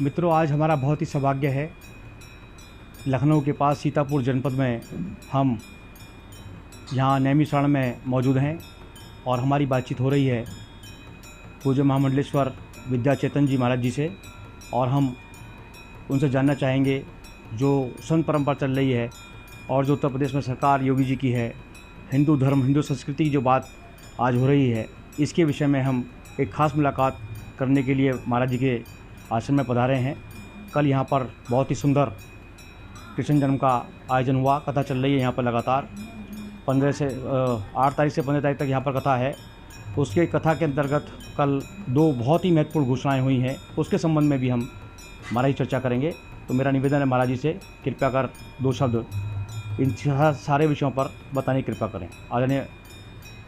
मित्रों, आज हमारा बहुत ही सौभाग्य है। लखनऊ के पास सीतापुर जनपद में हम यहाँ नैमिषारण में मौजूद हैं और हमारी बातचीत हो रही है पूज्य महामंडलेश्वर विद्या चेतन जी महाराज जी से, और हम उनसे जानना चाहेंगे जो संत परंपरा चल रही है और जो उत्तर प्रदेश में सरकार योगी जी की है, हिंदू धर्म हिंदू संस्कृति की जो बात आज हो रही है, इसके विषय में हम एक ख़ास मुलाकात करने के लिए महाराज जी के आश्रम में पधारे हैं। कल यहाँ पर बहुत ही सुंदर कृष्ण जन्म का आयोजन हुआ। कथा चल रही है यहाँ पर लगातार 8 तारीख से 15 तारीख तक यहाँ पर कथा है। उसके कथा के अंतर्गत कल 2 बहुत ही महत्वपूर्ण घोषणाएं हुई हैं, उसके संबंध में भी हम महाराज चर्चा करेंगे। तो मेरा निवेदन है महाराज जी से, कृपया कर 2 शब्द इन सारे विषयों पर बताने की कृपा करें। आदरणीय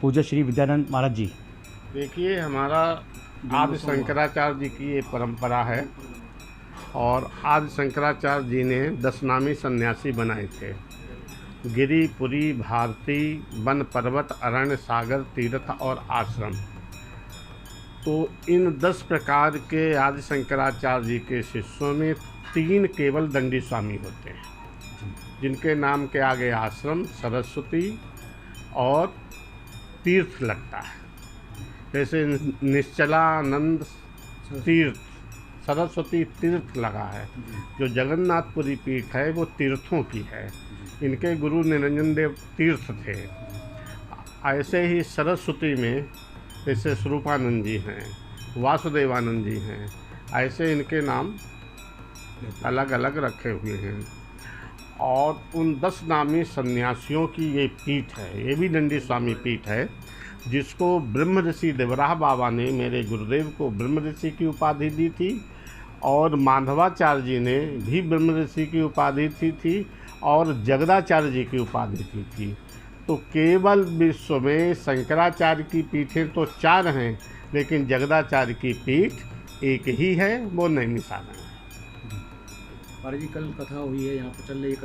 पूज्य श्री विद्यानंद महाराज जी। देखिए, हमारा आदि शंकराचार्य जी की ये परंपरा है और आदि शंकराचार्य जी ने 10 नामी सन्यासी बनाए थे। गिरि, पुरी, भारती, वन, पर्वत, अरण्य, सागर, तीर्थ और आश्रम। तो इन 10 प्रकार के आदि शंकराचार्य जी के शिष्यों में 3 केवल दंडी स्वामी होते हैं, जिनके नाम के आगे आश्रम, सरस्वती और तीर्थ लगता है। जैसे निश्चलानंद तीर्थ, सरस्वती तीर्थ लगा है। जो जगन्नाथपुरी पीठ है वो तीर्थों की है। इनके गुरु निरंजन देव तीर्थ थे। ऐसे ही सरस्वती में जैसे स्वरूपानंद जी हैं, वासुदेवानंद जी हैं, ऐसे इनके नाम अलग अलग रखे हुए हैं। और उन 10 नामी सन्यासियों की ये पीठ है, ये भी दंडी स्वामी पीठ है, जिसको ब्रह्म ऋषि देवराह बाबा ने, मेरे गुरुदेव को ब्रह्म ऋषि की उपाधि दी थी और माधवाचार्य जी ने भी ब्रह्म ऋषि की उपाधि थी और जगदाचार्य जी की उपाधि थी। तो केवल विश्व में शंकराचार्य की पीठें तो 4 हैं, लेकिन जगदाचार्य की पीठ एक ही है, वो नैमिषारण है। महाराज जी, कल कथा हुई है, यहाँ पर चल रही है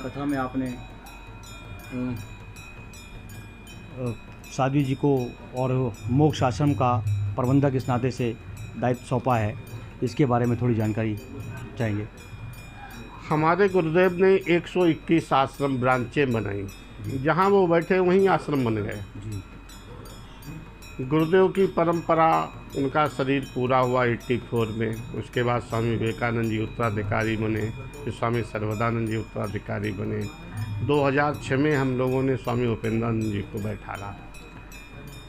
कथा में आपने साध्वी जी को और मोक्ष आश्रम का प्रबंधक इस नाते से दायित्व सौंपा है, इसके बारे में थोड़ी जानकारी चाहेंगे। हमारे गुरुदेव ने 121 आश्रम ब्रांचें बनाई, जहाँ वो बैठे वहीं आश्रम बन गए। गुरुदेव की परंपरा, उनका शरीर पूरा हुआ 84 में। उसके बाद स्वामी विवेकानंद जी उत्तराधिकारी बने, फिर स्वामी सर्वदानंद जी उत्तराधिकारी बने। 2006 में हम लोगों ने स्वामी उपेंद्रानंद जी को बैठाया।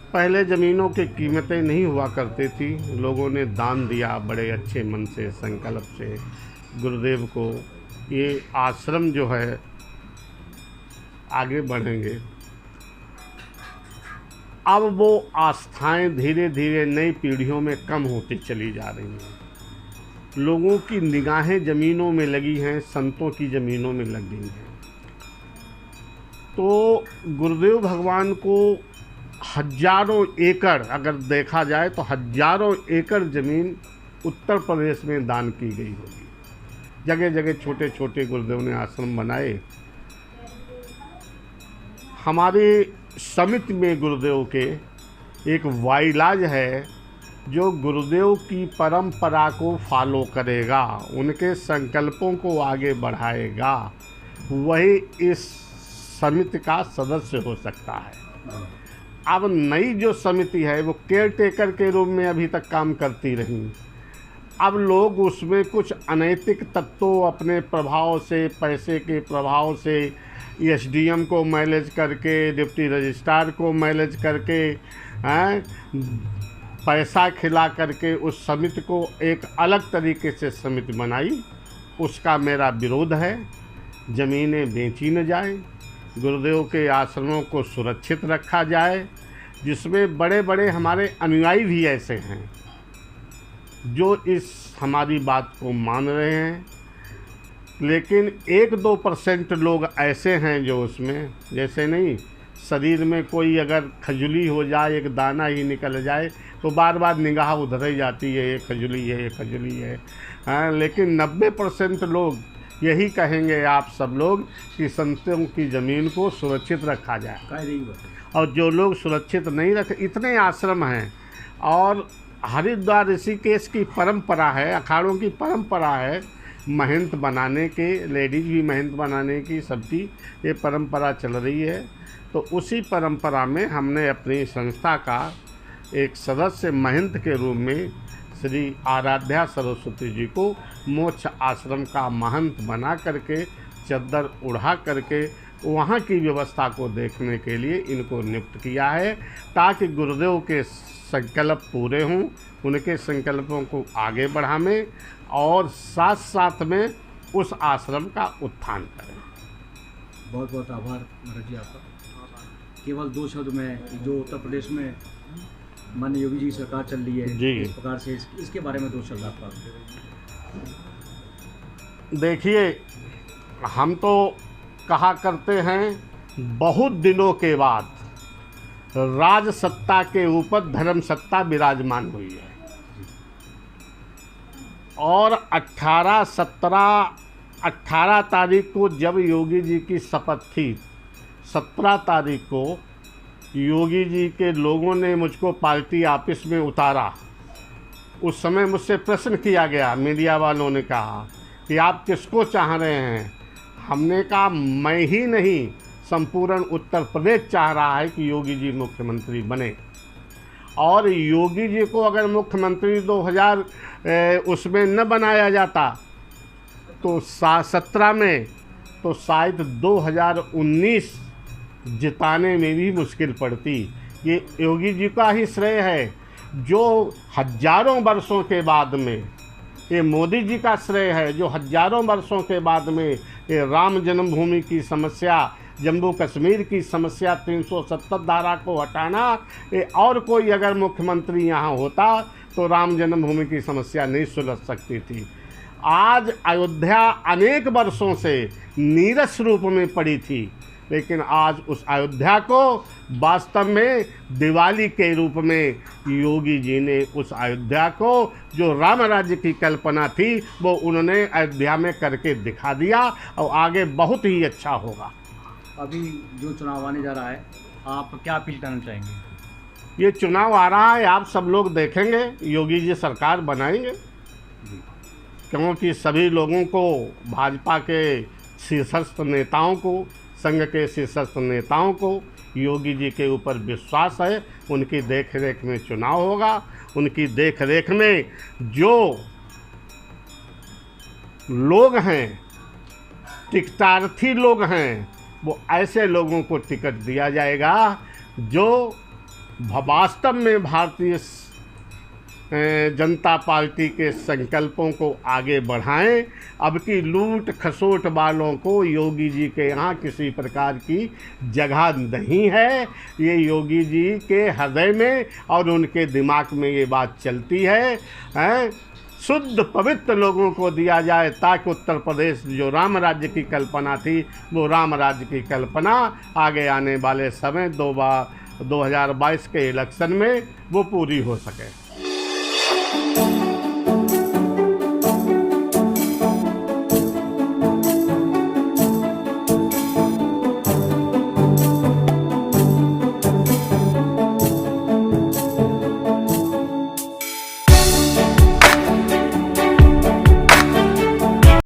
पहले ज़मीनों की कीमतें नहीं हुआ करती थी, लोगों ने दान दिया बड़े अच्छे मन से, संकल्प से गुरुदेव को। ये आश्रम जो है आगे बढ़ेंगे। अब वो आस्थाएं धीरे धीरे नई पीढ़ियों में कम होती चली जा रही हैं। लोगों की निगाहें ज़मीनों में लगी हैं, संतों की ज़मीनों में लग गई हैं। तो गुरुदेव भगवान को हजारों एकड़, अगर देखा जाए तो हजारों एकड़ ज़मीन उत्तर प्रदेश में दान की गई होगी। जगह जगह छोटे छोटे गुरुदेव ने आश्रम बनाए। हमारे समिति में गुरुदेव के एक वाइलाज है जो गुरुदेव की परंपरा को फॉलो करेगा, उनके संकल्पों को आगे बढ़ाएगा, वही इस समिति का सदस्य हो सकता है। अब नई जो समिति है वो केयर टेकर के रूप में अभी तक काम करती रही। अब लोग उसमें कुछ अनैतिक तत्वों अपने प्रभाव से, पैसे के प्रभाव से, एसडीएम को मैनेज करके, डिप्टी रजिस्ट्रार को मैनेज करके, पैसा खिला करके उस समिति को एक अलग तरीके से समिति बनाई। उसका मेरा विरोध है। ज़मीनें बेची न जाए, गुरुदेव के आश्रमों को सुरक्षित रखा जाए, जिसमें बड़े बड़े हमारे अनुयायी भी ऐसे हैं जो इस हमारी बात को मान रहे हैं। लेकिन 1-2% लोग ऐसे हैं जो उसमें, जैसे नहीं, शरीर में कोई अगर खजुली हो जाए, एक दाना ही निकल जाए तो बार बार निगाह उधर ही जाती है, ये खजुली है, ये खजुली है। हाँ, लेकिन 90% लोग यही कहेंगे आप सब लोग कि संतों की ज़मीन को सुरक्षित रखा जाए। और जो लोग सुरक्षित नहीं रखे, इतने आश्रम हैं और हरिद्वार ऋषिकेश की परंपरा है, अखाड़ों की परंपरा है महंत बनाने के, लेडीज भी महंत बनाने की, सबकी ये परंपरा चल रही है। तो उसी परंपरा में हमने अपनी संस्था का एक सदस्य महंत के रूप में श्री आराध्या सरस्वती जी को मोक्ष आश्रम का महंत बना करके, चद्दर उड़ा करके वहाँ की व्यवस्था को देखने के लिए इनको नियुक्त किया है, ताकि गुरुदेव के संकल्प पूरे हों, उनके संकल्पों को आगे बढ़ाएं और साथ साथ में उस आश्रम का उत्थान करें। बहुत बहुत आभार महाराज जी आपका। केवल 2 शब्द में, जो उत्तर प्रदेश में माननीय योगी जी की सरकार चल रही है जी, इस प्रकार से इसके बारे में 2 शब्द आपका। देखिए, हम तो कहा करते हैं बहुत दिनों के बाद राज सत्ता के ऊपर धर्म सत्ता विराजमान हुई है, और 18 तारीख को जब योगी जी की शपथ थी, 17 तारीख को योगी जी के लोगों ने मुझको पार्टी ऑफिस में उतारा। उस समय मुझसे प्रश्न किया गया, मीडिया वालों ने कहा कि आप किसको चाह रहे हैं। हमने कहा मैं ही नहीं, संपूर्ण उत्तर प्रदेश चाह रहा है कि योगी जी मुख्यमंत्री बने। और योगी जी को अगर मुख्यमंत्री 2000 उसमें न बनाया जाता तो 17 में, तो शायद 2019 जिताने में भी मुश्किल पड़ती। ये योगी जी का ही श्रेय है, जो हजारों वर्षों के बाद में, ये मोदी जी का श्रेय है जो हजारों वर्षों के बाद में ये राम जन्मभूमि की समस्या, जम्मू कश्मीर की समस्या, 370 धारा को हटाना, ये और कोई अगर मुख्यमंत्री यहाँ होता तो राम जन्मभूमि की समस्या नहीं सुलझ सकती थी। आज अयोध्या अनेक वर्षों से नीरस रूप में पड़ी थी, लेकिन आज उस अयोध्या को वास्तव में दिवाली के रूप में योगी जी ने उस अयोध्या को, जो राम राज्य की कल्पना थी, वो उन्होंने अयोध्या में करके दिखा दिया, और आगे बहुत ही अच्छा होगा। अभी जो चुनाव आने जा रहा है, आप क्या अपील करना चाहेंगे? ये चुनाव आ रहा है, आप सब लोग देखेंगे, योगी जी सरकार बनाएंगे, क्योंकि सभी लोगों को, भाजपा के शीर्षस्थ नेताओं को, संघ के शीर्षस्थ नेताओं को योगी जी के ऊपर विश्वास है। उनकी देखरेख में चुनाव होगा, उनकी देखरेख में जो लोग हैं, टिकटार्थी लोग हैं, वो ऐसे लोगों को टिकट दिया जाएगा जो वास्तव में भारतीय जनता पार्टी के संकल्पों को आगे बढ़ाएं। अब की लूट खसोट वालों को योगी जी के यहाँ किसी प्रकार की जगह नहीं है। ये योगी जी के हृदय में और उनके दिमाग में ये बात चलती है, शुद्ध पवित्र लोगों को दिया जाए, ताकि उत्तर प्रदेश जो राम राज्य की कल्पना थी, वो राम राज्य की कल्पना आगे आने वाले समय 2022 के इलेक्शन में वो पूरी हो सके।